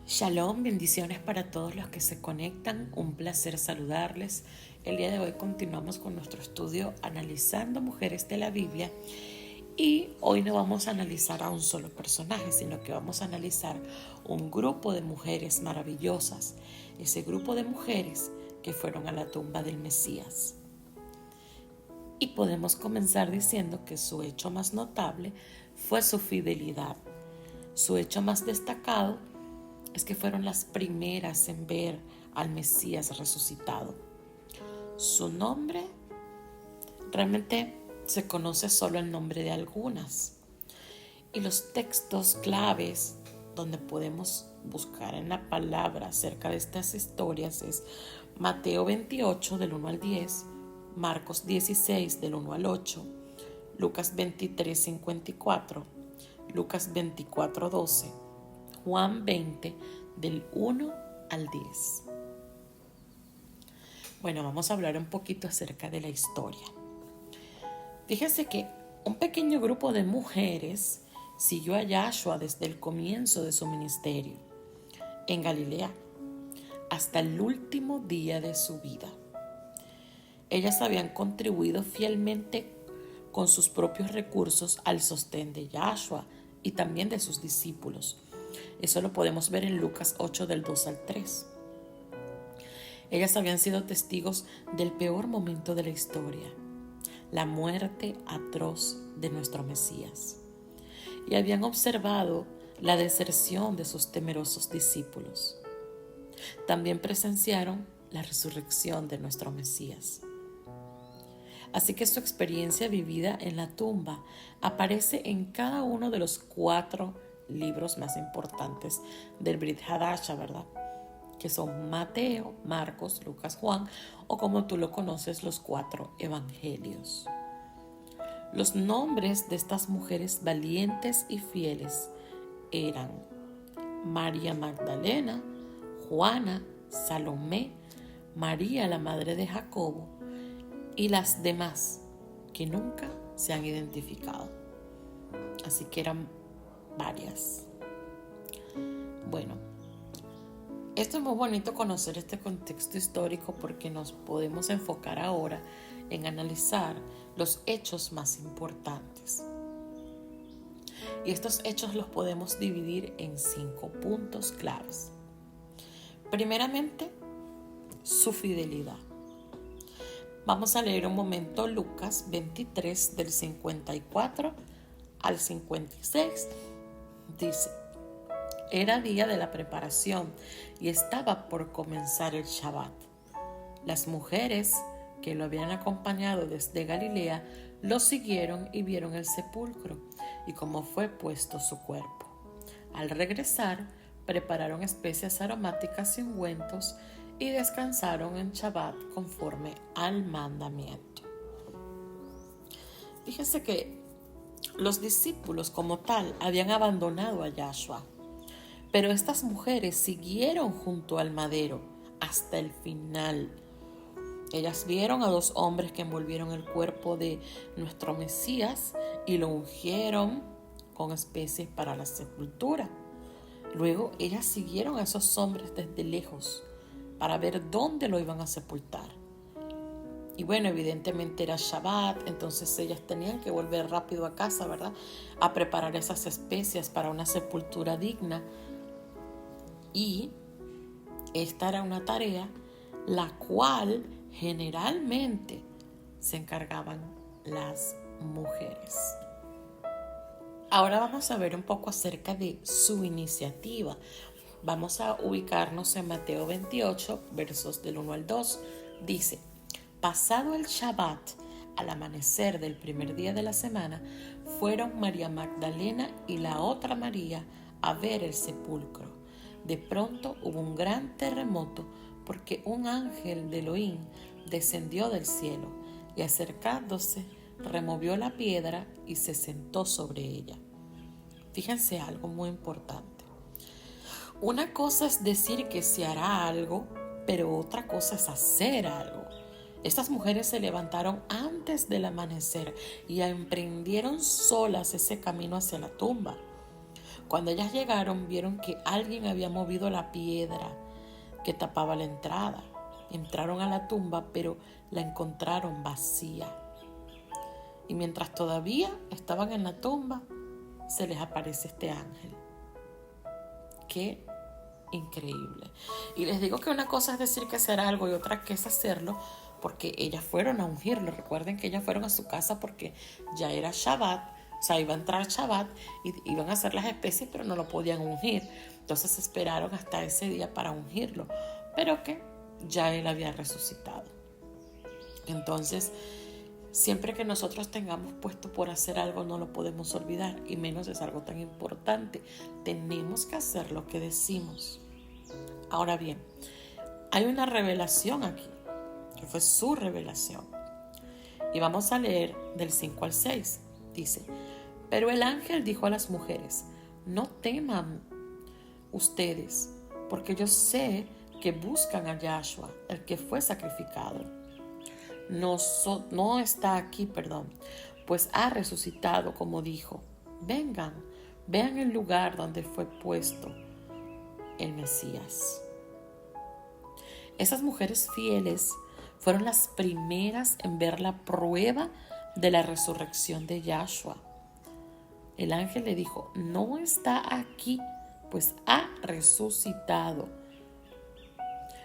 Shalom, bendiciones para todos los que se conectan, un placer saludarles. El día de hoy continuamos con nuestro estudio analizando mujeres de la Biblia y hoy no vamos a analizar a un solo personaje, sino que vamos a analizar un grupo de mujeres maravillosas, ese grupo de mujeres que fueron a la tumba del Mesías. Y podemos comenzar diciendo que su hecho más notable fue su fidelidad. Su hecho más destacado es que fueron las primeras en ver al Mesías resucitado. Su nombre, realmente se conoce solo el nombre de algunas. Y los textos claves donde podemos buscar en la palabra acerca de estas historias es Mateo 28 del 1 al 10, Marcos 16 del 1 al 8, Lucas 23, 54, Lucas 24, 12, Juan 20 del 1 al 10. Bueno, vamos a hablar un poquito acerca de la historia. Fíjense que un pequeño grupo de mujeres siguió a Yahshua desde el comienzo de su ministerio en Galilea hasta el último día de su vida. Ellas habían contribuido fielmente con sus propios recursos al sostén de Yahshua y también de sus discípulos. Eso lo podemos ver en Lucas 8 del 2 al 3. Ellas habían sido testigos del peor momento de la historia, la muerte atroz de nuestro Mesías, y habían observado la deserción de sus temerosos discípulos. También presenciaron la resurrección de nuestro Mesías. Así que su experiencia vivida en la tumba aparece en cada uno de los 4 libros más importantes del Brit Hadasha, ¿verdad? Que son Mateo, Marcos, Lucas, Juan, o como tú lo conoces, los 4 evangelios. Los nombres de estas mujeres valientes y fieles eran María Magdalena, Juana, Salomé, María la madre de Jacobo y las demás que nunca se han identificado. Así que eran varias. Bueno, esto es muy bonito conocer este contexto histórico porque nos podemos enfocar ahora en analizar los hechos más importantes. Y estos hechos los podemos dividir en 5 puntos claves. Primeramente, su fidelidad. Vamos a leer un momento Lucas 23 del 54 al 56. Dice: era día de la preparación y estaba por comenzar el Shabbat. Las mujeres que lo habían acompañado desde Galilea lo siguieron y vieron el sepulcro y cómo fue puesto su cuerpo. Al regresar, prepararon especias aromáticas y ungüentos y descansaron en Shabbat conforme al mandamiento. Fíjense que los discípulos como tal habían abandonado a Yahshua, pero estas mujeres siguieron junto al madero hasta el final. Ellas vieron a 2 hombres que envolvieron el cuerpo de nuestro Mesías y lo ungieron con especies para la sepultura. Luego ellas siguieron a esos hombres desde lejos para ver dónde lo iban a sepultar. Y bueno, evidentemente era Shabbat, entonces ellas tenían que volver rápido a casa, ¿verdad? A preparar esas especias para una sepultura digna. Y esta era una tarea la cual generalmente se encargaban las mujeres. Ahora vamos a ver un poco acerca de su iniciativa. Vamos a ubicarnos en Mateo 28, versos del 1 al 2. Dice: pasado el Shabbat, al amanecer del primer día de la semana, fueron María Magdalena y la otra María a ver el sepulcro. De pronto hubo un gran terremoto porque un ángel de Elohim descendió del cielo y acercándose removió la piedra y se sentó sobre ella. Fíjense algo muy importante. Una cosa es decir que se hará algo, pero otra cosa es hacer algo. Estas mujeres se levantaron antes del amanecer y emprendieron solas ese camino hacia la tumba. Cuando ellas llegaron, vieron que alguien había movido la piedra que tapaba la entrada. Entraron a la tumba, pero la encontraron vacía. Y mientras todavía estaban en la tumba, se les aparece este ángel. ¡Qué increíble! Y les digo que una cosa es decir que hacer algo y otra que es hacerlo, porque ellas fueron a ungirlo. Recuerden que ellas fueron a su casa porque ya era Shabbat, o sea, iba a entrar Shabbat y iban a hacer las especies, pero no lo podían ungir. Entonces esperaron hasta ese día para ungirlo, pero que ya él había resucitado. Entonces, siempre que nosotros tengamos puesto por hacer algo, no lo podemos olvidar, y menos es algo tan importante. Tenemos que hacer lo que decimos. Ahora bien, hay una revelación aquí, que fue su revelación. Y vamos a leer del 5 al 6. Dice: pero el ángel dijo a las mujeres: no teman ustedes, porque yo sé que buscan a Yahshua, el que fue sacrificado. No está aquí, pues ha resucitado, como dijo. Vengan, vean el lugar donde fue puesto el Mesías. Esas mujeres fieles fueron las primeras en ver la prueba de la resurrección de Yahshua. El ángel le dijo: no está aquí, pues ha resucitado.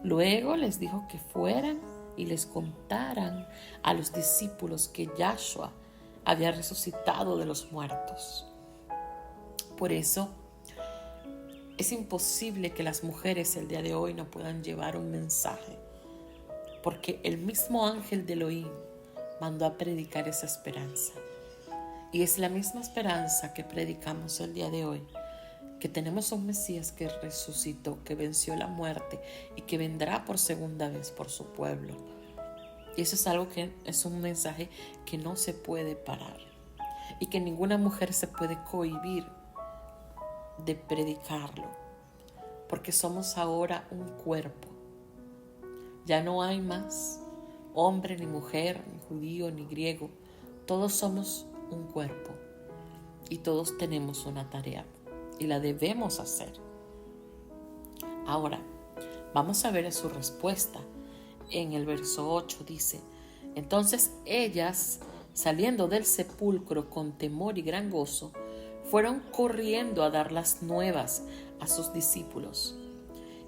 Luego les dijo que fueran y les contaran a los discípulos que Yahshua había resucitado de los muertos. Por eso es imposible que las mujeres el día de hoy no puedan llevar un mensaje, porque el mismo ángel de Elohim mandó a predicar esa esperanza. Y es la misma esperanza que predicamos el día de hoy, que tenemos un Mesías que resucitó, que venció la muerte y que vendrá por segunda vez por su pueblo. Y eso es algo que es un mensaje que no se puede parar y que ninguna mujer se puede cohibir de predicarlo, porque somos ahora un cuerpo. Ya no hay más hombre ni mujer, ni judío ni griego. Todos somos un cuerpo y todos tenemos una tarea y la debemos hacer. Ahora, vamos a ver su respuesta. En el verso 8 dice: entonces ellas, saliendo del sepulcro con temor y gran gozo, fueron corriendo a dar las nuevas a sus discípulos.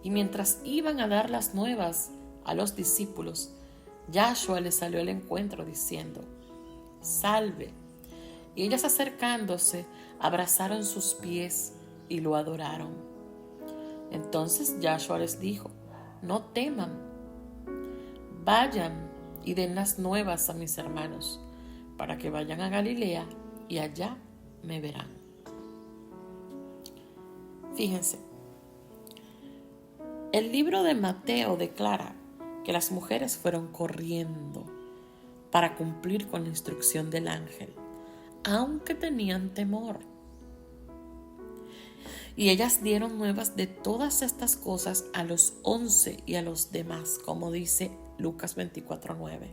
Y mientras iban a dar las nuevas a los discípulos, Yahshua les salió al encuentro diciendo: salve. Y ellas, acercándose, abrazaron sus pies y lo adoraron. Entonces Yahshua les dijo: no teman, vayan y den las nuevas a mis hermanos, para que vayan a Galilea y allá me verán. Fíjense, el libro de Mateo declara que las mujeres fueron corriendo para cumplir con la instrucción del ángel, aunque tenían temor. Y ellas dieron nuevas de todas estas cosas a los 11 y a los demás, como dice Lucas 24:9.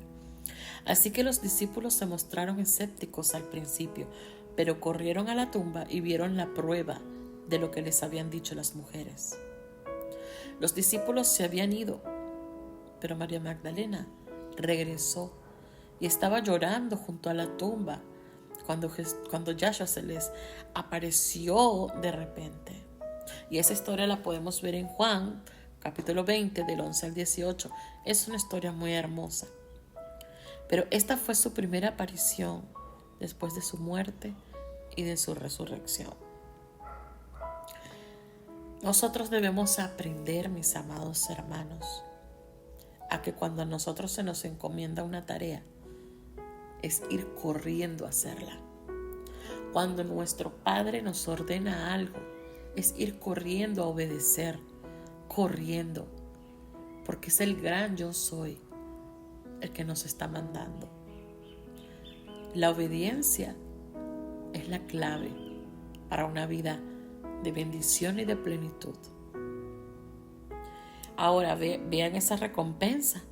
Así que los discípulos se mostraron escépticos al principio, pero corrieron a la tumba y vieron la prueba de lo que les habían dicho las mujeres. Los discípulos se habían ido, pero María Magdalena regresó y estaba llorando junto a la tumba cuando Yahshua se les apareció de repente. Y esa historia la podemos ver en Juan, capítulo 20, del 11 al 18. Es una historia muy hermosa. Pero esta fue su primera aparición después de su muerte y de su resurrección. Nosotros debemos aprender, mis amados hermanos, a que cuando a nosotros se nos encomienda una tarea, es ir corriendo a hacerla. Cuando nuestro Padre nos ordena algo, es ir corriendo a obedecer, corriendo, porque es el gran yo soy el que nos está mandando. La obediencia es la clave para una vida de bendición y de plenitud. Ahora vean esa recompensa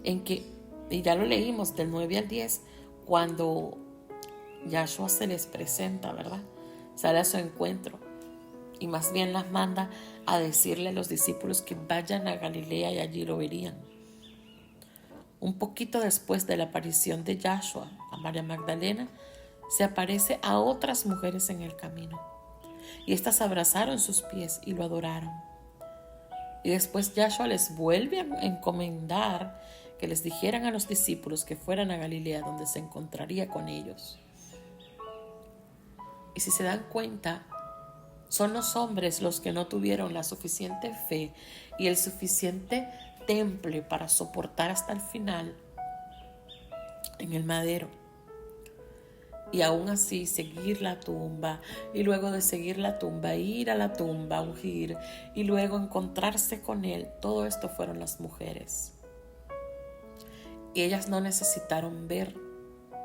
en que, y ya lo leímos del 9 al 10, cuando Yahshua se les presenta, ¿verdad? Sale a su encuentro y más bien las manda a decirle a los discípulos que vayan a Galilea y allí lo verían. Un poquito después de la aparición de Yahshua a María Magdalena, se aparece a otras mujeres en el camino. Y estas abrazaron sus pies y lo adoraron. Y después Yahshua les vuelve a encomendar que les dijeran a los discípulos que fueran a Galilea, donde se encontraría con ellos. Y si se dan cuenta, son los hombres los que no tuvieron la suficiente fe y el suficiente temple para soportar hasta el final en el madero. Y aún así seguir la tumba, y luego de seguir la tumba, ir a la tumba, ungir, y luego encontrarse con él. Todo esto fueron las mujeres. Y ellas no necesitaron ver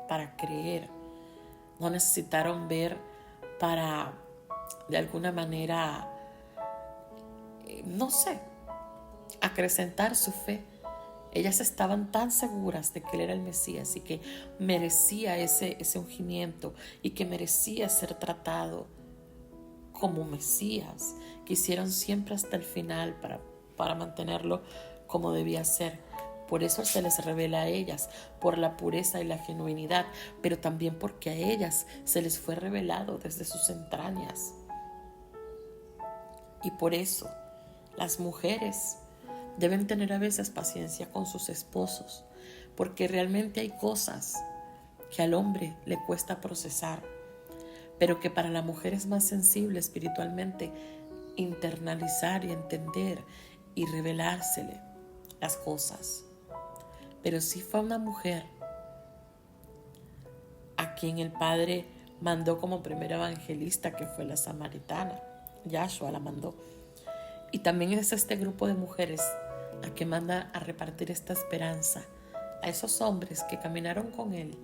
para creer, no necesitaron ver para, de alguna manera, no sé, acrecentar su fe. Ellas estaban tan seguras de que él era el Mesías y que merecía ese ungimiento y que merecía ser tratado como Mesías, que hicieron siempre hasta el final para mantenerlo como debía ser. Por eso se les revela a ellas, por la pureza y la genuinidad, pero también porque a ellas se les fue revelado desde sus entrañas. Y por eso las mujeres deben tener a veces paciencia con sus esposos, porque realmente hay cosas que al hombre le cuesta procesar, pero que para la mujer es más sensible espiritualmente internalizar y entender y revelársele las cosas. Pero sí fue una mujer a quien el Padre mandó como primera evangelista, que fue la samaritana. Yahshua la mandó. Y también es este grupo de mujeres a que manda a repartir esta esperanza a esos hombres que caminaron con él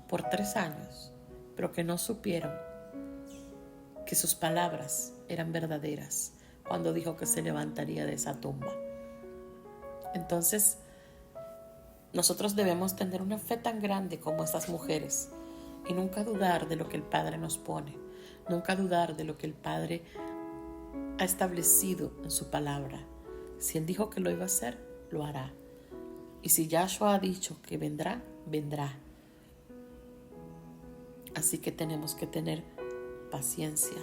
por 3 años, pero que no supieron que sus palabras eran verdaderas cuando dijo que se levantaría de esa tumba. Entonces, nosotros debemos tener una fe tan grande como estas mujeres y nunca dudar de lo que el Padre nos pone, nunca dudar de lo que el Padre ha establecido en su palabra. Si Él dijo que lo iba a hacer, lo hará. Y si Yahshua ha dicho que vendrá, vendrá. Así que tenemos que tener paciencia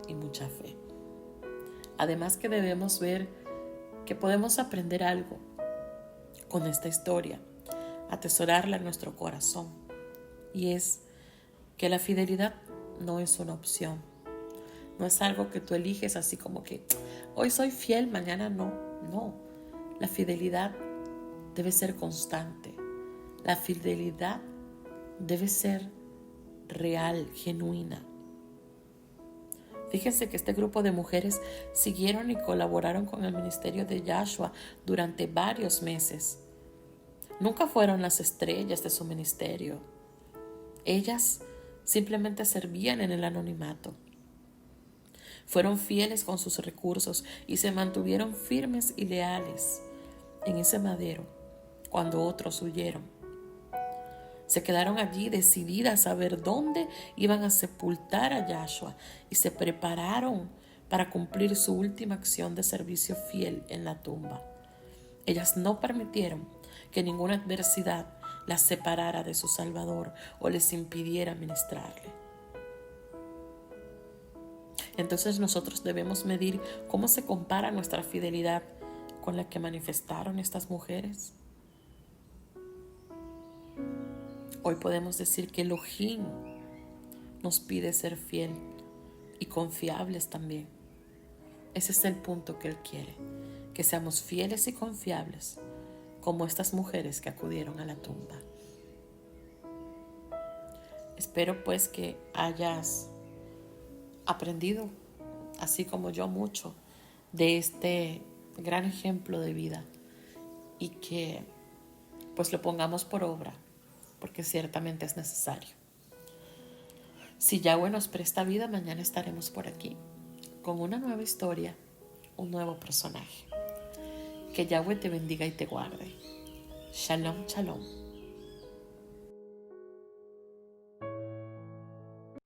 y mucha fe. Además que debemos ver que podemos aprender algo con esta historia, atesorarla en nuestro corazón. Y es que la fidelidad no es una opción. No es algo que tú eliges así como que hoy soy fiel, mañana no. No, la fidelidad debe ser constante. La fidelidad debe ser real, genuina. Fíjense que este grupo de mujeres siguieron y colaboraron con el ministerio de Yahshua durante varios meses. Nunca fueron las estrellas de su ministerio. Ellas simplemente servían en el anonimato. Fueron fieles con sus recursos y se mantuvieron firmes y leales en ese madero cuando otros huyeron. Se quedaron allí decididas a ver dónde iban a sepultar a Yahshua y se prepararon para cumplir su última acción de servicio fiel en la tumba. Ellas no permitieron que ninguna adversidad las separara de su Salvador o les impidiera ministrarle. Entonces nosotros debemos medir cómo se compara nuestra fidelidad con la que manifestaron estas mujeres. Hoy podemos decir que Elohim nos pide ser fiel y confiables también. Ese es el punto que Él quiere, que seamos fieles y confiables como estas mujeres que acudieron a la tumba. Espero pues que hayas aprendido, así como yo, mucho de este gran ejemplo de vida y que pues lo pongamos por obra, porque ciertamente es necesario. Si Yahweh nos presta vida, mañana estaremos por aquí con una nueva historia, un nuevo personaje. Que Yahweh te bendiga y te guarde. Shalom, shalom.